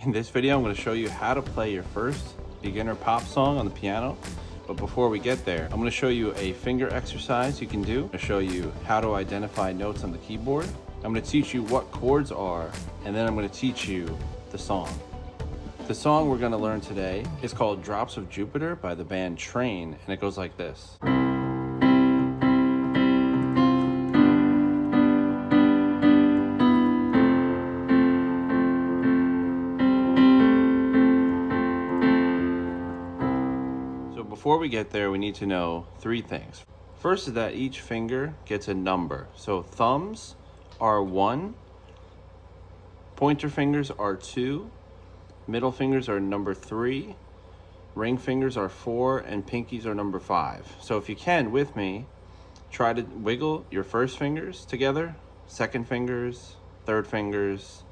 In this video, I'm going to show you how to play your first beginner pop song on the piano. But before we get there, I'm going to show you a finger exercise you can do. I'm going to show you how to identify notes on the keyboard. I'm going to teach you what chords are, and then I'm going to teach you the song. The song we're going to learn today is called Drops of Jupiter by the band Train, and it goes like this. Before we get there, we need to know three things. First is that each finger gets a number. So thumbs are 1, pointer fingers are 2, middle fingers are number 3, ring fingers are 4, and pinkies are number 5. So if you can, with me, try to wiggle your first fingers together, second fingers, third fingers,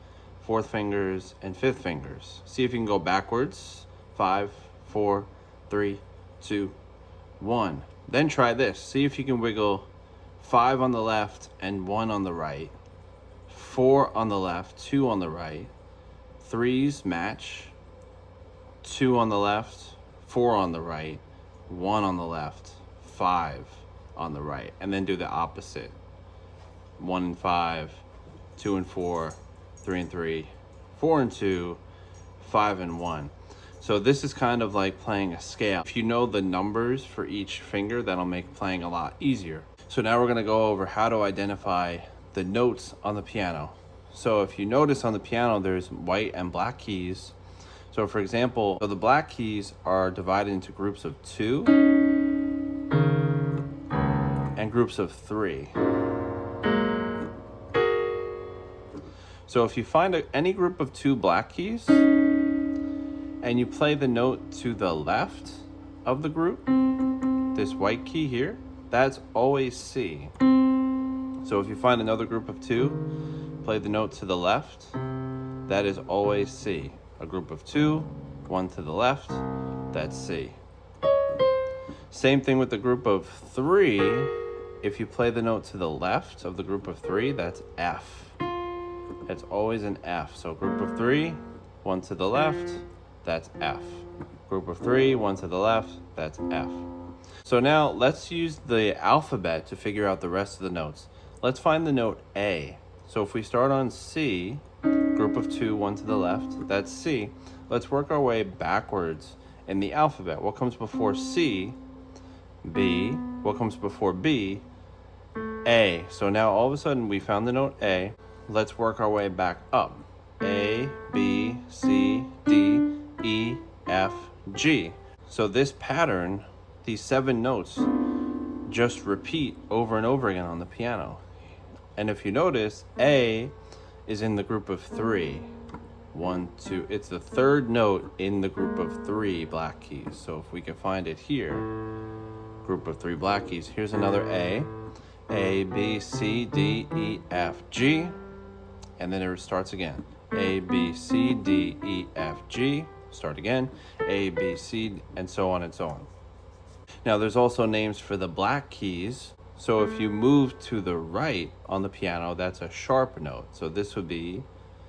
fourth fingers, and fifth fingers. See if you can go backwards. 5, 4, 3, 2, 1. Then try this. See if you can wiggle 5 on the left and 1 on the right, 4 on the left, 2 on the right, 3s match, 2 on the left, 4 on the right, 1 on the left, 5 on the right, and then do the opposite. 1 and 5, 2 and 4, 3 and 3, 4 and 2, 5 and 1. So this is kind of like playing a scale. If you know the numbers for each finger, that'll make playing a lot easier. So now we're going to go over how to identify the notes on the piano. So if you notice on the piano, there's white and black keys. So for example, the black keys are divided into groups of 2 and groups of 3. So if you find any group of 2 black keys, and you play the note to the left of the group, this white key here, that's always C. So if you find another group of 2, play the note to the left, that is always C. A group of 2, 1 to the left, that's C. Same thing with the group of 3. If you play the note to the left of the group of 3, that's F. It's always an F. So group of 3, 1 to the left, that's F. Group of 3, 1 to the left, that's F. So now let's use the alphabet to figure out the rest of the notes. Let's find the note A. So if we start on C, group of 2, 1 to the left, that's C. Let's work our way backwards in the alphabet. What comes before C? B. What comes before B? A. So now all of a sudden we found the note A. Let's work our way back up. A, B, C, D, E, F, G. So this pattern, these 7 notes, just repeat over and over again on the piano. And if you notice, A is in the group of 3. 1, 2. It's the third note in the group of 3 black keys. So if we can find it here, group of 3 black keys. Here's another A. A, B, C, D, E, F, G. And then it starts again. A, B, C, D, E, F, G. Start again. A, B, C, and so on and so on. Now there's also names for the black keys. So if you move to the right on the piano, that's a sharp note. So this would be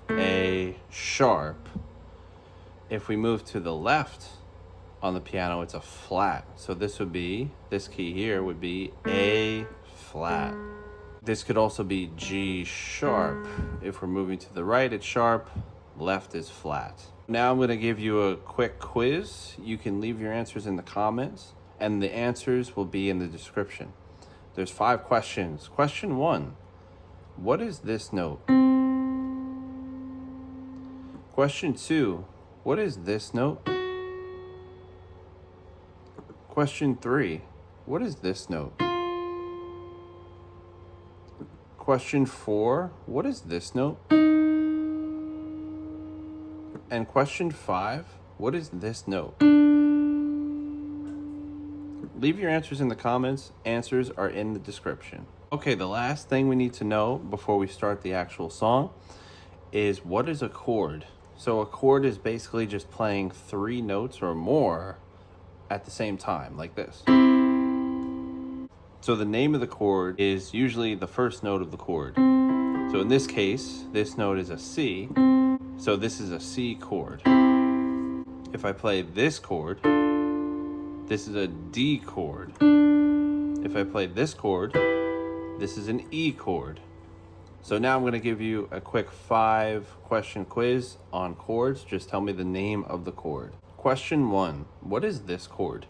A sharp. If we move to the left on the piano, it's a flat. So this would be, this key here would be A flat. This could also be G sharp. If we're moving to the right, it's sharp, left is flat. Now I'm going to give you a quick quiz. You can leave your answers in the comments, and the answers will be in the description. There's 5 questions. Question 1, what is this note? Question 2, what is this note? Question 3, what is this note? Question 4, what is this note? And question 5, what is this note? Leave your answers in the comments. Answers are in the description. Okay, the last thing we need to know before we start the actual song is what is a chord? So a chord is basically just playing 3 notes or more at the same time, like this. So the name of the chord is usually the first note of the chord. So in this case, this note is a C. So this is a C chord. If I play this chord, this is a D chord. If I play this chord, this is an E chord. So now I'm going to give you a quick 5-question quiz on chords. Just tell me the name of the chord. Question 1, what is this chord?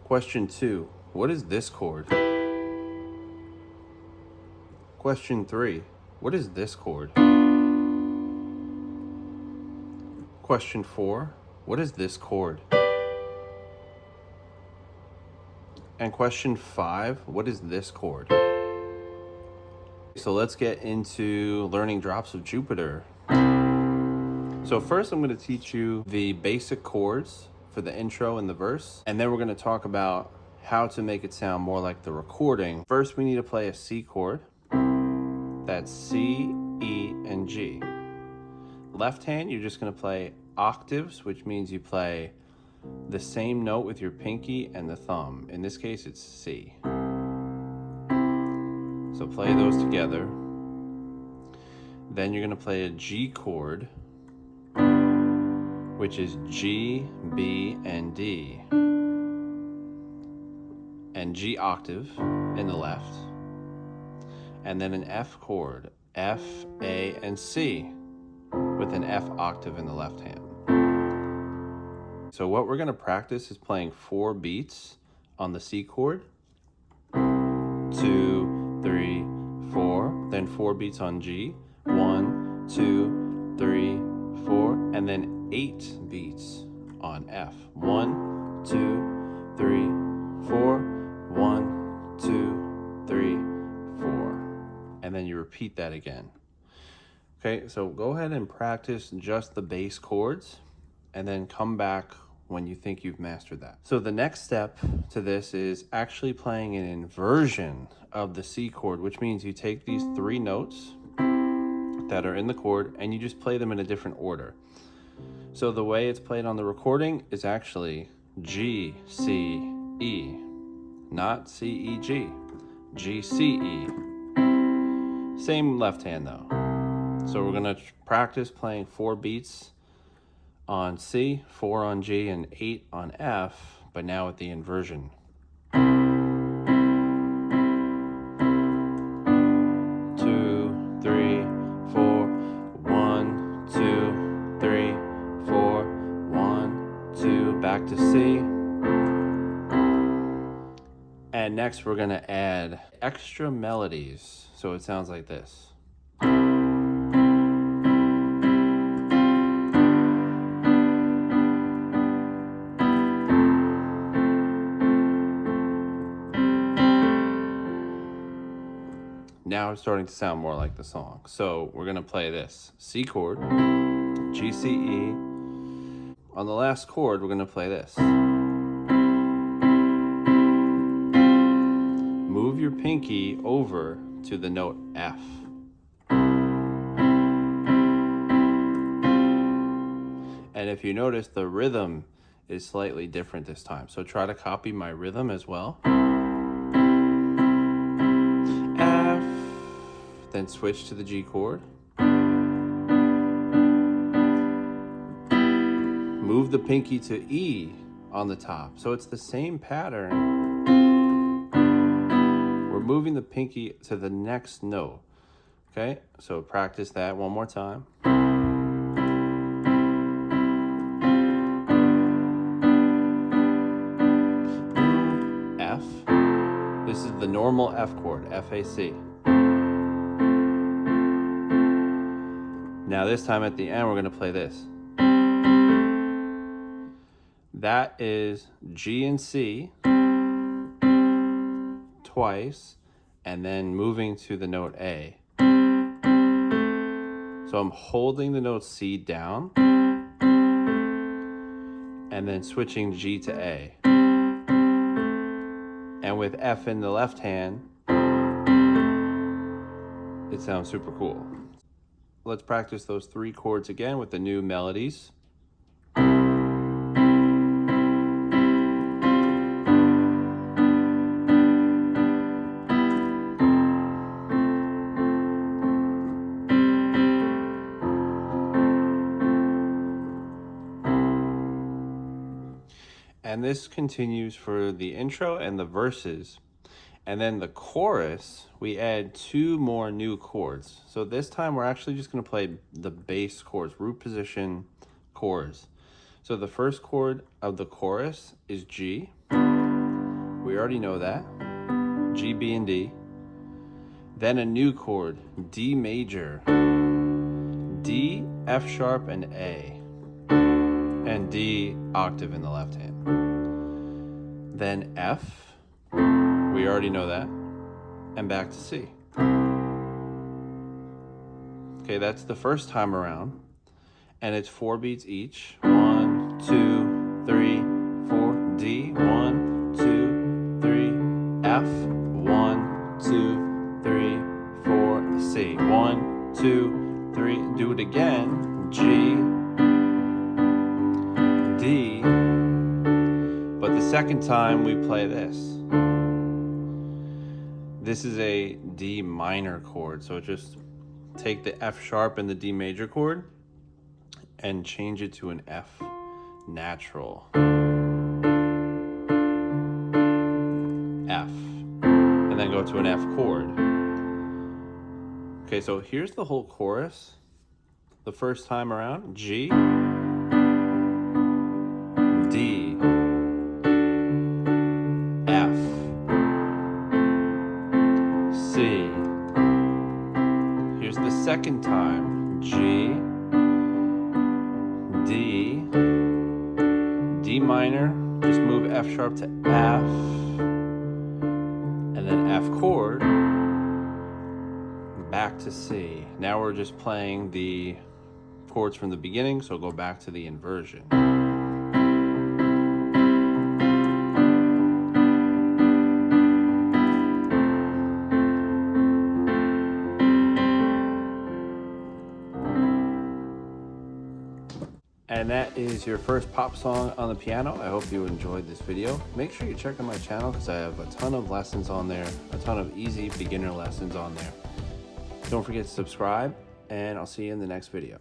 Question 2, what is this chord? Question 3, what is this chord? Question 4, what is this chord? And question 5, what is this chord? So let's get into learning drops of Jupiter. So first I'm going to teach you the basic chords for the intro and the verse, and then we're going to talk about how to make it sound more like the recording. First we need to play a C chord. That's C, E, and G. Left hand, you're just going to play octaves, which means you play the same note with your pinky and the thumb. In this case, it's C. So play those together. Then you're going to play a G chord, which is G, B, and D. And G octave in the left. And then an F chord, F, A, and C, with an F octave in the left hand. So what we're going to practice is playing 4 beats on the C chord. 2, 3, 4. Then 4 beats on G. 1, 2, 3, 4. And then 8 beats on F. 1, 2, 3, 4. 1, 2, 3, 4. And then you repeat that again. Okay, so go ahead and practice just the bass chords and then come back when you think you've mastered that. So the next step to this is actually playing an inversion of the C chord, which means you take these 3 notes that are in the chord and you just play them in a different order. So the way it's played on the recording is actually G, C, E, not C, E, G. G, C, E. Same left hand though. So we're gonna practice playing 4 beats on C, 4 on G, and 8 on F, but now with the inversion. 2, 3, 4. 1, 2, 3, 4. 1, 2. Back to C. And next we're gonna add extra melodies. So it sounds like this. Now it's starting to sound more like the song. So we're gonna play this C chord, G, C, E. On the last chord, we're gonna play this. Move your pinky over to the note F. And if you notice, the rhythm is slightly different this time. So try to copy my rhythm as well. F, then switch to the G chord. Move the pinky to E on the top. So it's the same pattern. We're moving the pinky to the next note. Okay, so practice that one more time. F. This is the normal F chord, F-A-C. Now this time at the end, we're going to play this. That is G and C twice, and then moving to the note A. So I'm holding the note C down, and then switching G to A. And with F in the left hand, it sounds super cool. Let's practice those 3 chords again with the new melodies. And this continues for the intro and the verses. And then the chorus, we add 2 more new chords. So this time we're actually just going to play the bass chords, root position chords. So the first chord of the chorus is G. We already know that. G, B, and D. Then a new chord, D major, D, F sharp, and A. And D octave in the left hand. Then F. We already know that. And back to C. Okay, that's the first time around. And it's 4 beats each. 1, 2, 3, 4. D. 1, 2, 3. F. 1, 2, 3, 4. C. 1, 2, 3. Do it again. G. D. But the second time we play this. This is a D minor chord, so just take the F sharp and the D major chord and change it to an F natural. F. And then go to an F chord. Okay, so here's the whole chorus. The first time around, G, D, F, C. Here's the second time, G, D, D minor, just move F sharp to F, and then F chord, back to C. Now we're just playing the chords from the beginning, so go back to the inversion. And that is your first pop song on the piano. I hope you enjoyed this video. Make sure you check out my channel because I have a ton of lessons on there, a ton of easy beginner lessons on there. Don't forget to subscribe, and I'll see you in the next video.